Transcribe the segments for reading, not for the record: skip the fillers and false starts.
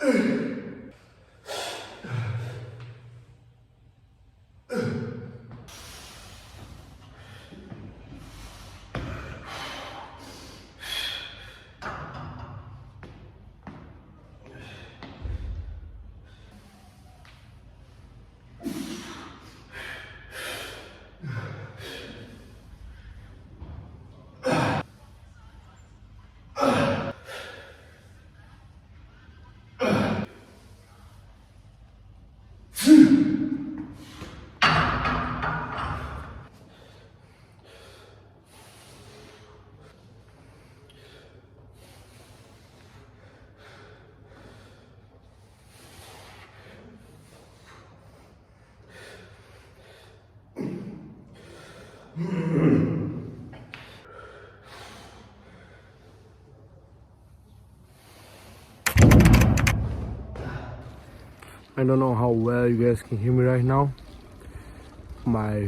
I don't know how well you guys can hear me right now. My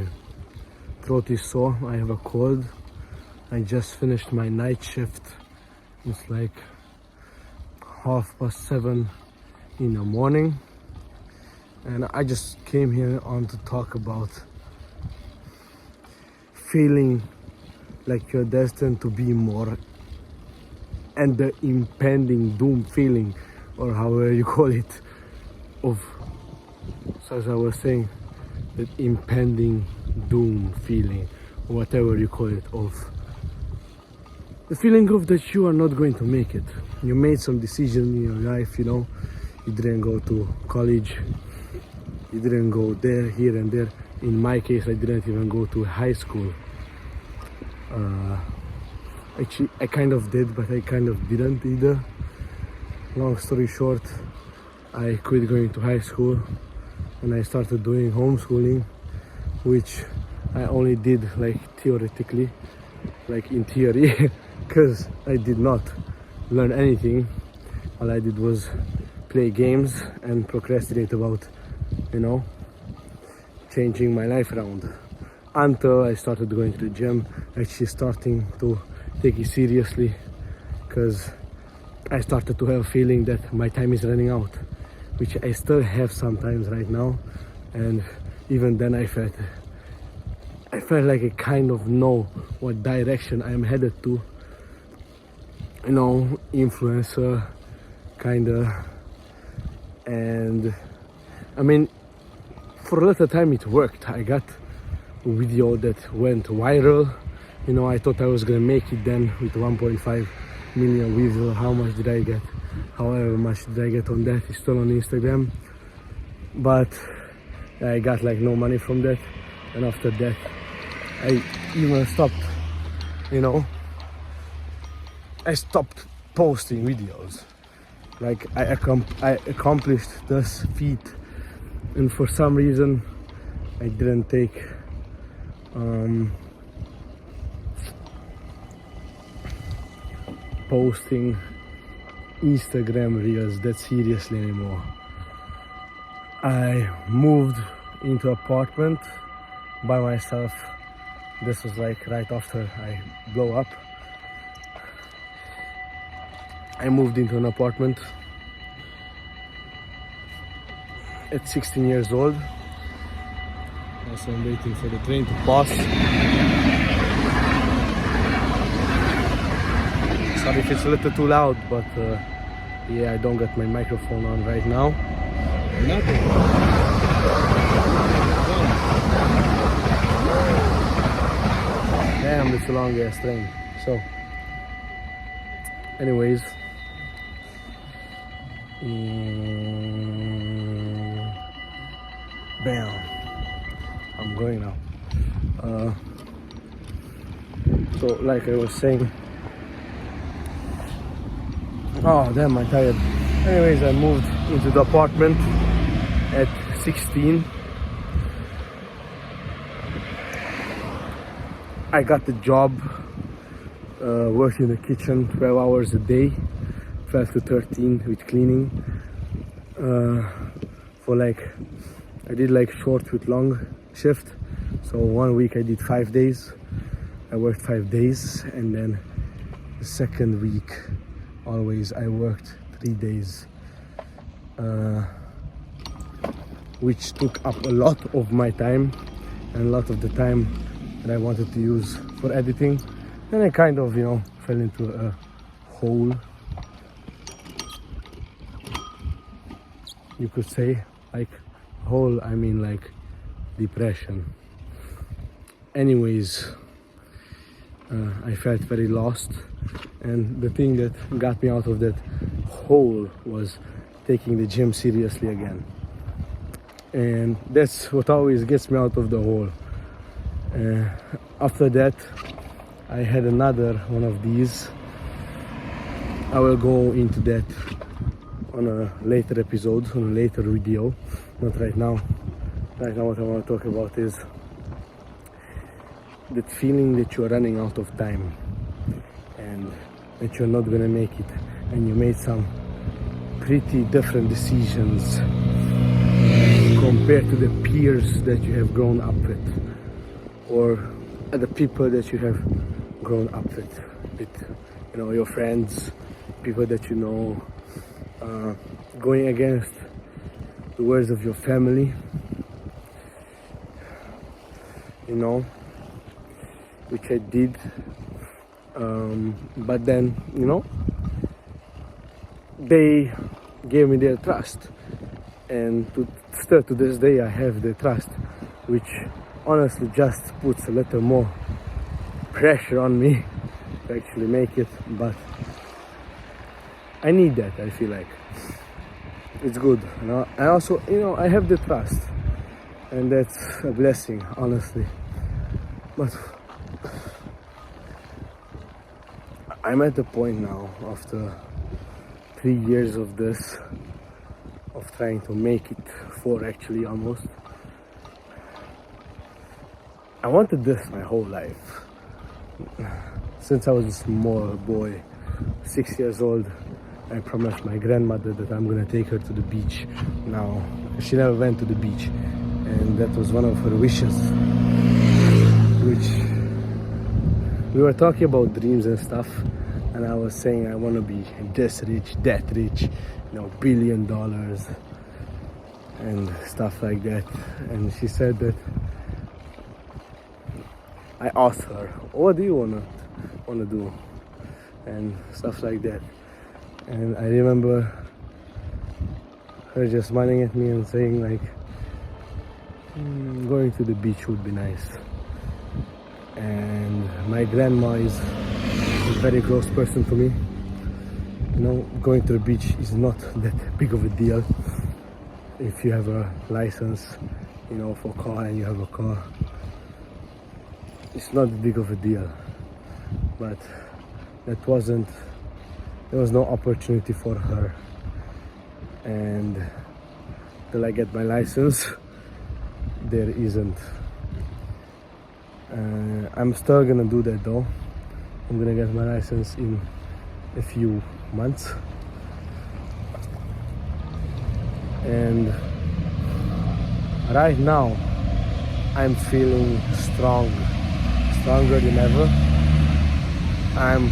throat is sore. I have a cold. I just finished my night shift. It's like 7:30 in the morning, and I just came here on to talk about feeling like you're destined to be more, and the impending doom feeling, or however you call it, of, so as I was saying, that impending doom feeling, or whatever you call it, of the feeling of that you are not going to make it. You made some decision in your life, you know, you didn't go to college, you didn't go there, here and there. In my case, I didn't even go to high school. Actually, I kind of did, but I kind of didn't either. Long story short, I quit going to high school and I started doing homeschooling, which I only did like theoretically, like in theory, because I did not learn anything. All I did was play games and procrastinate about, you know, changing my life around. Until I started going to the gym, actually starting to take it seriously, because I started to have a feeling that my time is running out, which I still have sometimes right now. And even then I felt like I kind of know what direction I'm headed to, you know, influencer kinda. And I mean, for a little time it worked. I got a video that went viral, you know. I thought I was gonna make it then with 1.5 million views, or how much did I get? However much did I get on that, it's still on Instagram, but I got like no money from that. And after that I even stopped, you know, I stopped posting videos. Like I accomplished this feat, and for some reason I didn't take posting Instagram reels that seriously anymore. I moved into an apartment by myself. This was like right after I blew up. I moved into an apartment at 16 years old. Also, I'm waiting for the train to pass. Sorry if it's a little too loud, but yeah, I don't got my microphone on right now. Nothing. Damn, it's a long ass train. So, anyways, bam, I'm going now. So, like I was saying, oh damn, I'm tired. Anyways, I moved into the apartment at 16. I got the job, working in the kitchen 12 hours a day, 12 to 13 with cleaning. For like, I did like short with long shift. So 1 week I did 5 days. I worked 5 days, and then the second week always I worked 3 days. which took up a lot of my time and a lot of the time that I wanted to use for editing. And I kind of, fell into a hole, you could say. Like hole, I mean like depression. Anyways, I felt very lost, and the thing that got me out of that hole was taking the gym seriously again. And that's what always gets me out of the hole. After that, I had another one of these. I will go into that on a later episode, on a later video, not right now. Right now what I want to talk about is that feeling that you're running out of time and that you're not gonna make it, and you made some pretty different decisions compared to the peers that you have grown up with, or the people that you have grown up with, your friends, people that you know, going against the words of your family, which I did, but then, they gave me their trust, and still to this day I have their trust, which honestly just puts a little more pressure on me to actually make it. But I need that. I feel like it's good, I also, I have the trust, and that's a blessing, honestly. But I'm at the point now, after 3 years of this, of trying to make it, 4 actually almost. I wanted this my whole life. Since I was a small boy, 6 years old, I promised my grandmother that I'm gonna take her to the beach now. She never went to the beach, and that was one of her wishes. Which we were talking about dreams and stuff, and I was saying I want to be this rich, that rich, $1 billion and stuff like that. And she said that, I asked her, what do you wanna do, and stuff like that. And I remember her just smiling at me and saying like, going to the beach would be nice. And my grandma is a very close person to me. Going to the beach is not that big of a deal if you have a license, for car, and you have a car. It's not big of a deal. But there was no opportunity for her. And till I get my license, there isn't. I'm still gonna do that though. I'm gonna get my license in a few months, and right now I'm feeling stronger than ever. I'm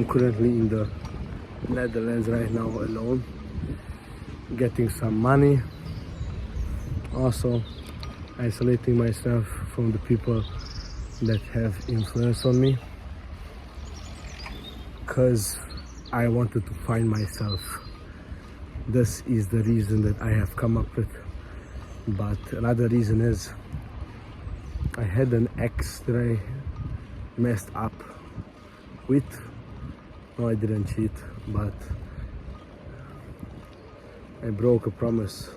currently in the Netherlands right now alone, getting some money, also isolating myself from the people that have influence on me, because I wanted to find myself. This is the reason that I have come up with. But another reason is I had an ex that I messed up with. No, I didn't cheat, but I broke a promise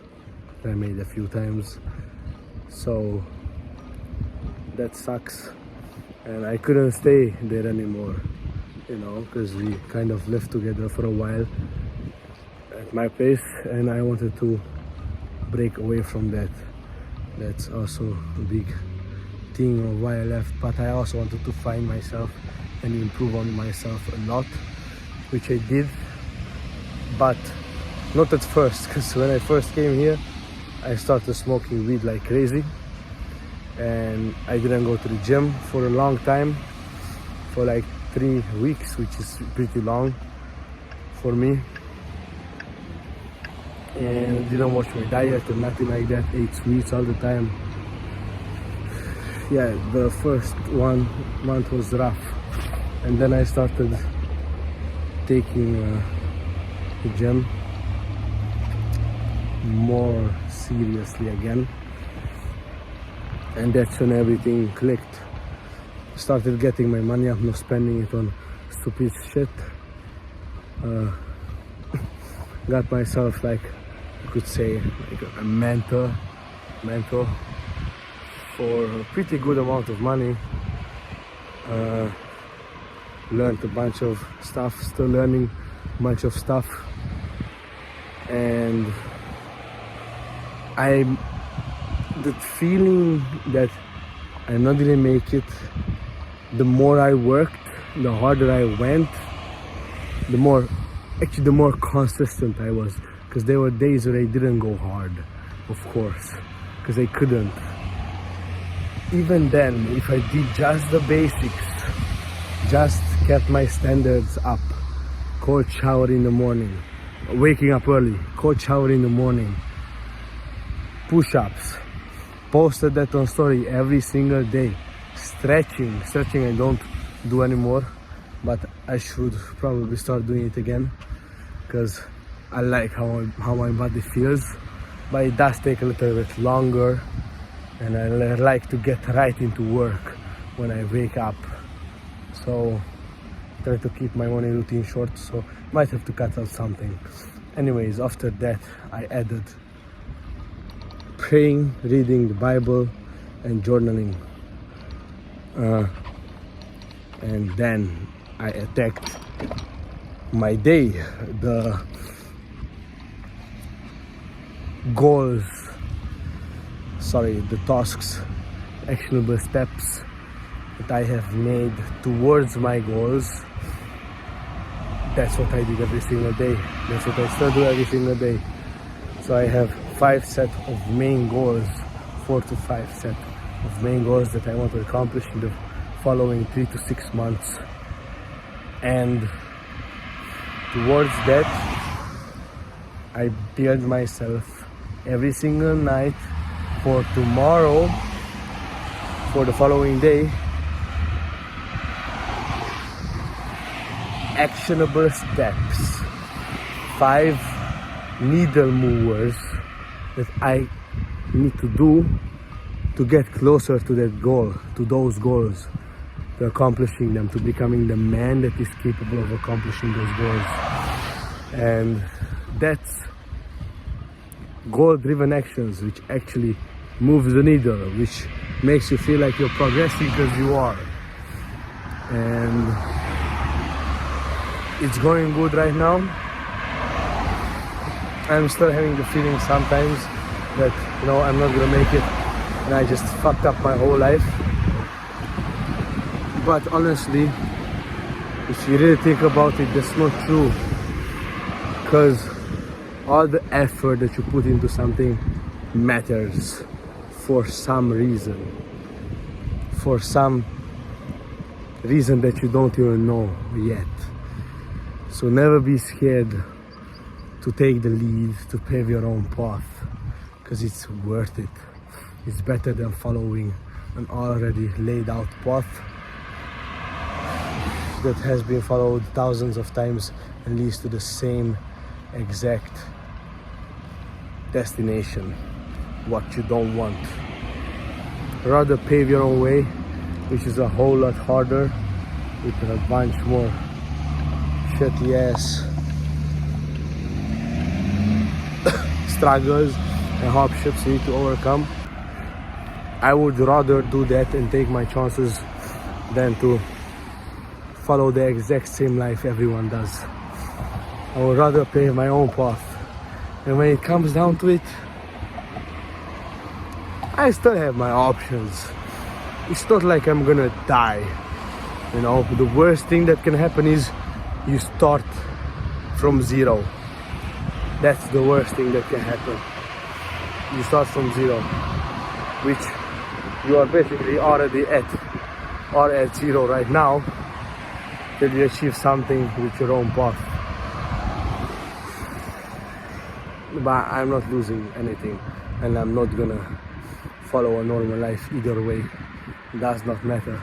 that I made a few times. So that sucks, and I couldn't stay there anymore, because we kind of lived together for a while at my place, and I wanted to break away from that. That's also a big thing of why I left. But I also wanted to find myself and improve on myself a lot, which I did, but not at first, because when I first came here I started smoking weed like crazy, and I didn't go to the gym for a long time, for like 3 weeks, which is pretty long for me. and didn't watch my diet or nothing like that. Ate sweets all the time. Yeah, the first 1 month was rough, and then I started taking the gym more seriously again, and that's when everything clicked. Started getting my money. I'm not spending it on stupid shit. Got myself, like you could say, like a mentor for a pretty good amount of money. Learned a bunch of stuff, still learning a bunch of stuff, and the feeling that I'm not gonna make it, the more I worked, the harder I went, the more consistent I was, because there were days where I didn't go hard, of course, because I couldn't. Even then, if I did just the basics, just kept my standards up, cold shower in the morning, waking up early, cold shower in the morning, push-ups, posted that on story every single day, stretching I don't do anymore, but I should probably start doing it again, because I like how my body feels, but it does take a little bit longer, and I like to get right into work when I wake up. So try to keep my morning routine short, so might have to cut out something. Anyways, after that I added praying, reading the Bible, and journaling, and then I attacked my day, the goals, the tasks, actionable steps that I have made towards my goals. That's what I did every single day. That's what I still do every single day. So I have 5 sets of main goals, 4 to 5 sets of main goals that I want to accomplish in the following 3 to 6 months. And towards that, I build myself every single night for tomorrow, for the following day, actionable steps, 5 needle movers that I need to do to get closer to that goal, to those goals, to accomplishing them, to becoming the man that is capable of accomplishing those goals. And that's goal-driven actions, which actually moves the needle, which makes you feel like you're progressing, because you are. And it's going good right now. I'm still having the feeling sometimes that, I'm not gonna make it, and I just fucked up my whole life. But honestly, if you really think about it, that's not true, because all the effort that you put into something matters for some reason that you don't even know yet. So never be scared to take the lead, to pave your own path, because it's worth it. It's better than following an already laid out path that has been followed thousands of times and leads to the same exact destination, what you don't want. Rather pave your own way, which is a whole lot harder, with a bunch more shitty ass struggles and hardships you need to overcome. I would rather do that and take my chances than to follow the exact same life everyone does. I would rather pave my own path. And when it comes down to it, I still have my options. It's not like I'm gonna die. The worst thing that can happen is you start from zero. That's the worst thing that can happen. You start from zero, which you are basically already at zero right now, till you achieve something with your own path. but I'm not losing anything, and I'm not gonna follow a normal life either way. It does not matter.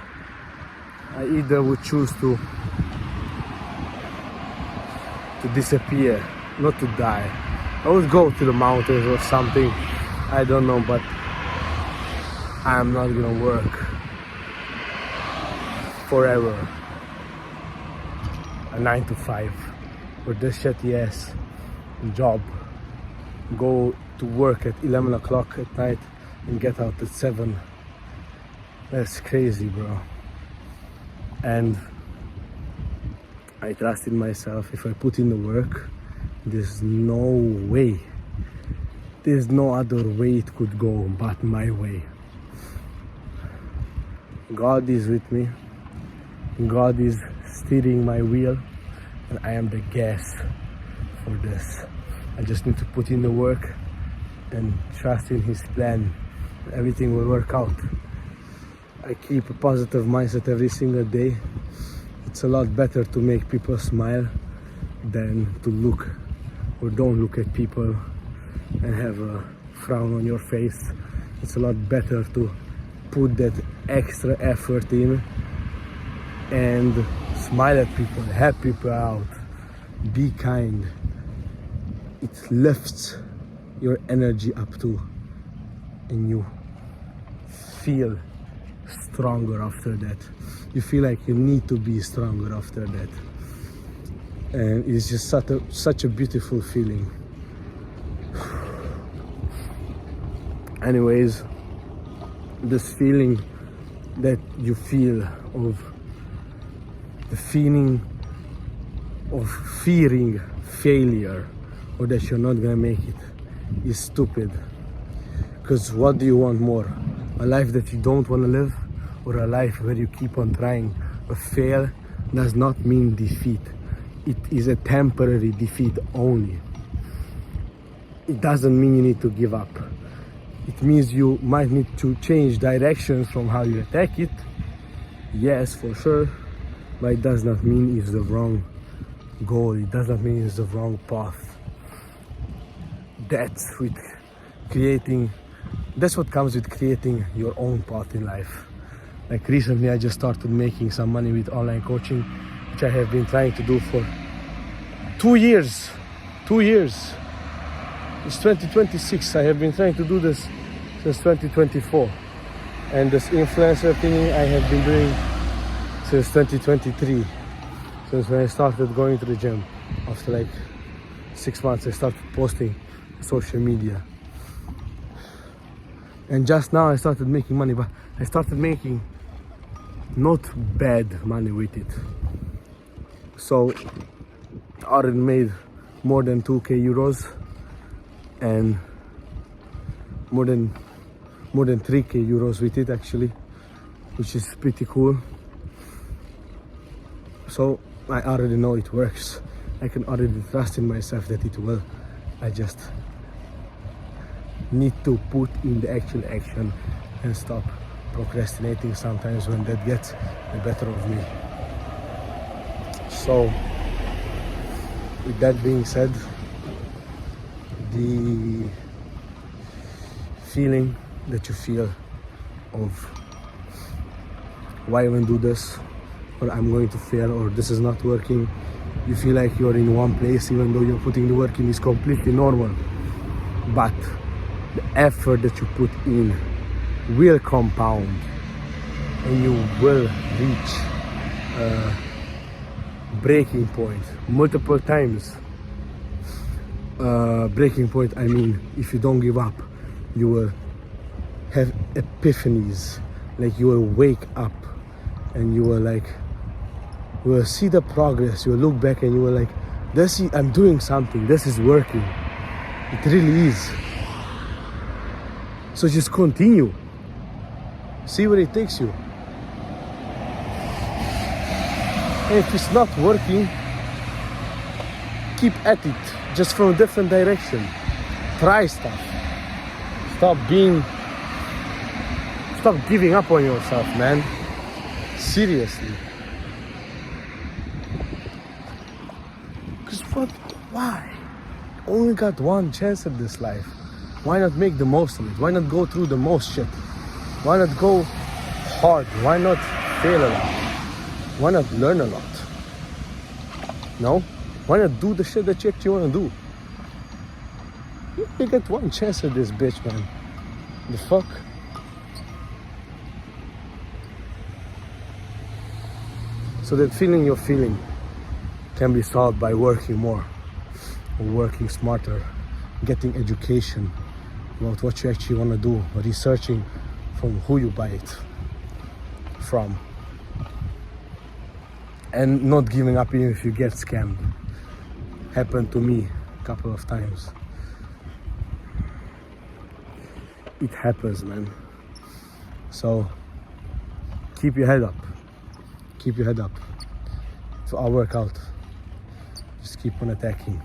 I either would choose to disappear, not to die. I would go to the mountains or something, I don't know, but I'm not gonna work forever a 9 to 5 or this shitty ass job. Go to work at 11 o'clock at night and get out at 7. That's crazy, bro. And I trust in myself. If I put in the work, there's no way, there's no other way it could go but my way. God is with me. God is steering my wheel, and I am the gas for this. I just need to put in the work and trust in His plan. Everything will work out. I keep a positive mindset every single day. It's a lot better to make people smile than to look or don't look at people and have a frown on your face. It's a lot better to put that extra effort in and smile at people, help people out, be kind. It lifts your energy up too, and you feel stronger after that. You feel like you need to be stronger after that, and it's just such a beautiful feeling. Anyways, this feeling that you feel of the feeling of fearing failure or that you're not gonna make it is stupid. Because what do you want more? A life that you don't want to live, or a life where you keep on trying? A fail does not mean defeat. It is a temporary defeat only. It doesn't mean you need to give up. It means you might need to change directions from how you attack it. Yes, for sure. But it does not mean it's the wrong goal. It does not mean it's the wrong path. That's what comes with creating your own path in life. Like recently I just started making some money with online coaching, which I have been trying to do for 2 years. 2 years. It's 2026. I have been trying to do this since 2024. And this influencer thing I have been doing since 2023. Since when I started going to the gym. After like 6 months I started posting on social media. And just now I started making money, but I started making not bad money with it. So I already made more than 2k euros and more than 3k euros with it actually, which is pretty cool. So I already know it works. I can already trust in myself that it will. I just need to put in the actual action and stop procrastinating sometimes when that gets the better of me. So with that being said, the feeling that you feel of why even do this, or I'm going to fail, or this is not working, you feel like you're in one place even though you're putting the work in, is completely normal. But the effort that you put in will compound and you will reach a breaking point multiple times. Breaking point, I mean, if you don't give up, you will have epiphanies. Like you will wake up and you will like, you will see the progress. You will look back and you will like, I'm doing something, this is working. It really is. So just continue. See where it takes you. And if it's not working, keep at it, just from a different direction. Try stuff. Stop giving up on yourself, man. Seriously. Because why? only got one chance at this life. Why not make the most of it? Why not go through the most shit? Why not go hard? Why not fail a lot? Why not learn a lot? No? Why not do the shit that you actually want to do? You get one chance at this bitch, man. The fuck? So that feeling you're feeling can be solved by working more, or working smarter, getting education about what you actually want to do, researching from who you buy it from, and not giving up even if you get scammed. Happened to me a couple of times. It happens, man. So keep your head up. Keep your head up. So I'll work out. Just keep on attacking.